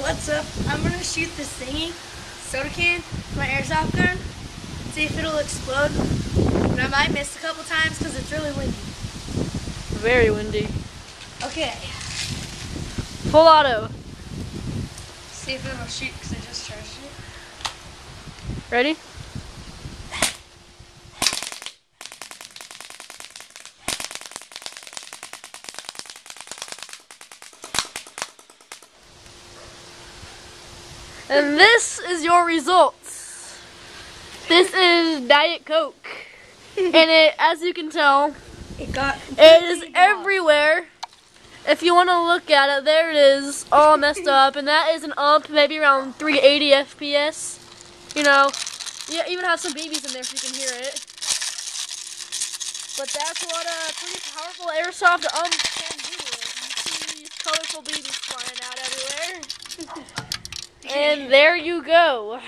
What's up? I'm gonna shoot this thingy, soda can, my airsoft gun, see if it'll explode. But I might miss a couple times because it's really windy. Very windy. Okay. Full auto. See if it'll shoot because I just charged it. Ready? And this is your results. This is Diet Coke. And it, as you can tell, it is everywhere. If you want to look at it, there it is, all messed up. And that is an ump, maybe around 380 FPS. You know, you even have some babies in there so you can hear it. But that's what a pretty powerful airsoft ump can do. You see colorful babies flying out everywhere. And there you go.